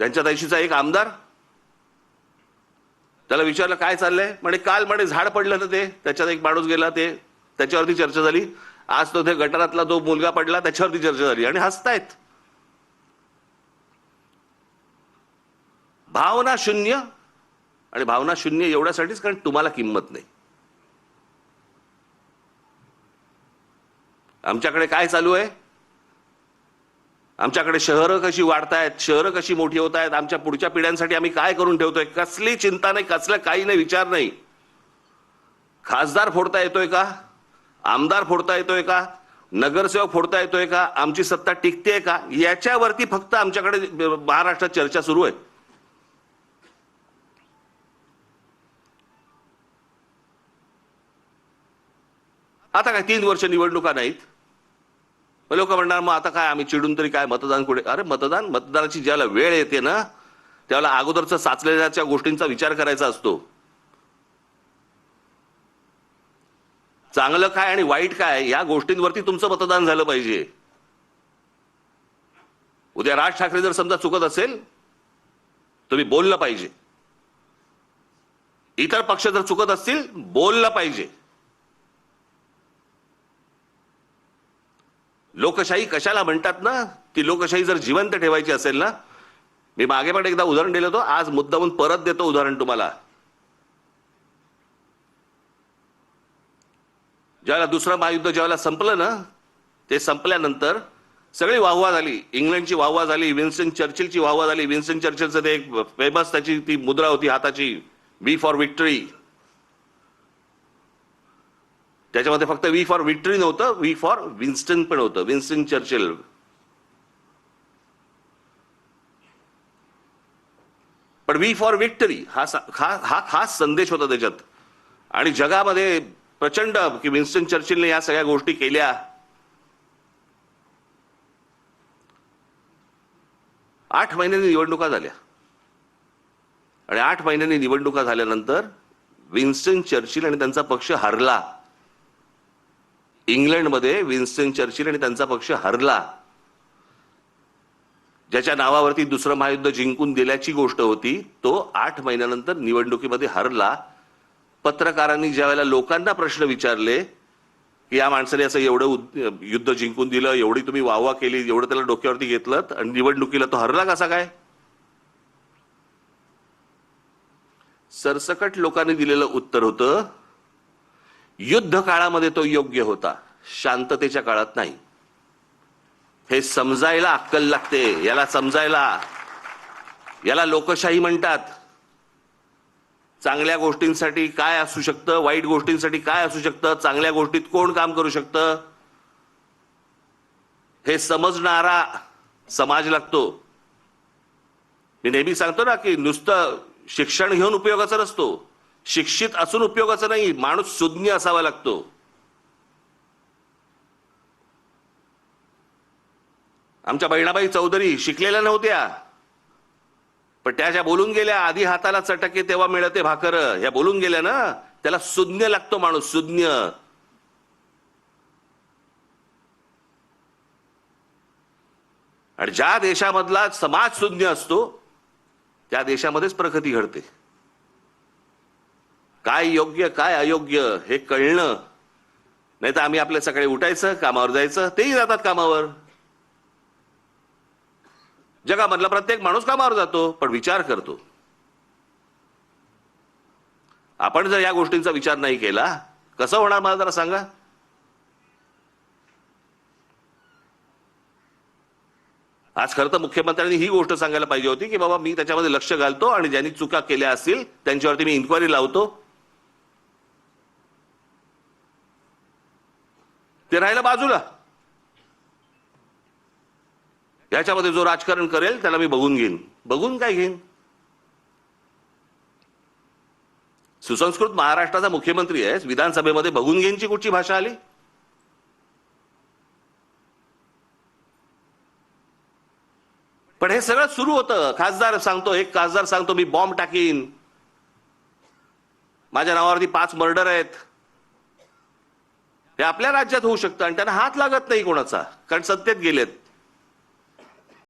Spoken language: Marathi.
त्यांच्या देशीचा एक आमदार, त्याला विचारलं काय चाललंय, म्हणे काल म्हणे झाड पडलं ना ते, त्याच्यात एक माणूस गेला, ते त्याच्यावरती चर्चा झाली. आज तो ते गटारातला जो मुलगा पडला त्याच्यावरती चर्चा झाली आणि हसतायत. भावना शून्य. आणि भावना शून्य एवढ्यासाठीच कारण तुम्हाला किंमत नाही. आमच्याकडे काय चालू आहे, आमच्याकडे शहरं कशी वाढतायत, शहरं कशी मोठी होत आहेत, आमच्या पुढच्या पिढ्यांसाठी आम्ही काय करून ठेवतोय, कसली चिंता नाही, कसलं काही नाही, विचार नाही. खासदार फोडता येतोय का, आमदार फोडता येतोय का, नगरसेवक फोडता येतोय का, आमची सत्ता टिकते का, याच्यावरती फक्त आमच्याकडे महाराष्ट्रात चर्चा सुरू आहे. आता काय 3 वर्ष निवडणुका नाहीत, लोक म्हणणार मग आता काय आम्ही चिडून तरी काय, मतदान कुठे. अरे मतदानाची ज्याला वेळ येते ना त्याला अगोदरच साचलेल्या गोष्टींचा विचार करायचा असतो. चांगलं काय आणि वाईट काय या गोष्टींवरती तुमचं मतदान झालं पाहिजे. उद्या राज ठाकरे जर समजा चुकत असेल तुम्ही बोललं पाहिजे, इतर पक्ष जर चुकत असतील बोललं पाहिजे. लोकशाही कशाला म्हणतात ना, ती लोकशाही जर जिवंत ठेवायची असेल ना, मी मागे पण एकदा उदाहरण दिलं होतं, आज मुद्दामून परत देतो उदाहरण तुम्हाला. ज्यावेळेला दुसरं महायुद्ध ज्यावेळेला संपलं ना, ते संपल्यानंतर सगळी वाहवा झाली. इंग्लंडची वाहवा झाली, विन्स्टन चर्चिलची वाहवा झाली. विन्स्टन चर्चिलचं ते एक फेमस त्याची ती मुद्रा होती हाताची, वी फॉर विक्टरी. त्याच्यामध्ये फक्त वी फॉर विक्टरी नव्हतं, वी फॉर विन्स्टन पण होतं, विन्स्टन चर्चिल. पण वी फॉर विक्टरी हा खास संदेश होता त्याच्यात. आणि जगामध्ये प्रचंड की विन्स्टन चर्चिलने या सगळ्या गोष्टी केल्या. आठ महिन्यांनी निवडणुका झाल्या आणि 8 महिन्यांनी निवडणुका झाल्यानंतर विन्स्टन चर्चिल आणि त्यांचा पक्ष हरला. इंग्लंडमध्ये विन्स्टन चर्चिल आणि त्यांचा पक्ष हरला. ज्याच्या नावावरती दुसरं महायुद्ध जिंकून दिल्याची गोष्ट होती तो 8 महिन्यानंतर निवडणुकीमध्ये हरला. पत्रकारांनी ज्यावेळेला लोकांना प्रश्न विचारले की या माणसाने असं एवढं युद्ध जिंकून दिलं, एवढी तुम्ही वाहवा केली, एवढं त्याला डोक्यावरती घेतलं आणि निवडणुकीला तो हरला कसा काय, सरसकट लोकांनी दिलेलं उत्तर होतं युद्ध काळामध्ये तो योग्य होता, शांततेच्या काळात नाही. हे समजायला अक्कल लागते, याला समजायला. याला लोकशाही म्हणतात. चांगल्या गोष्टींसाठी काय असू शकतं, वाईट गोष्टींसाठी काय असू शकतं, चांगल्या गोष्टीत कोण काम करू शकतं, हे समजणारा समाज लागतो. मी नेहमी सांगतो ना की नुसतं शिक्षण घेऊन उपयोगाचा नसतो, शिक्षित असून उपयोगाचं नाही, माणूस सुज्ञ असावा लागतो. आमच्या बहिणाबाई चौधरी शिकलेल्या नव्हत्या, पण त्या ज्या बोलून गेल्या, आधी हाताला चटके तेव्हा मिळते भाकर, ह्या बोलून गेल्या ना, त्याला सुज्ञ लागतो माणूस, सुज्ञ. आणि ज्या देशामधला समाज सुज्ञ असतो त्या देशामध्येच प्रगती घडते. काय योग्य काय अयोग्य हे कळणं. नाही तर आम्ही आपल्या सकाळी उठायचं, कामावर जायचं, तेही जातात कामावर. जगामधला प्रत्येक माणूस कामावर जातो पण विचार करतो. आपण जर या गोष्टींचा विचार नाही केला कसं होणार मला जरा सांगा. आज खरं तर मुख्यमंत्र्यांनी ही गोष्ट सांगायला पाहिजे होती की बाबा मी त्याच्यामध्ये लक्ष घालतो आणि ज्यांनी चुका केल्या असतील त्यांच्यावरती मी इन्क्वायरी लावतो. ते राहिलं बाजूला. याच्यामध्ये जो राजकारण करेल त्याला मी बघून घेईन. बघून काय घेईन. सुसंस्कृत महाराष्ट्राचा मुख्यमंत्री आहे, विधानसभेमध्ये बघून घेईनची कुठची भाषा आली. पण हे सगळं सुरू होतं. खासदार सांगतो, एक खासदार सांगतो मी बॉम्ब टाकीन, माझ्या नावावरती 5 मर्डर आहेत. हे आपल्या राज्यात होऊ शकतं आणि त्यांना हात लागत नाही कोणाचा, कारण सत्तेत गेलेत.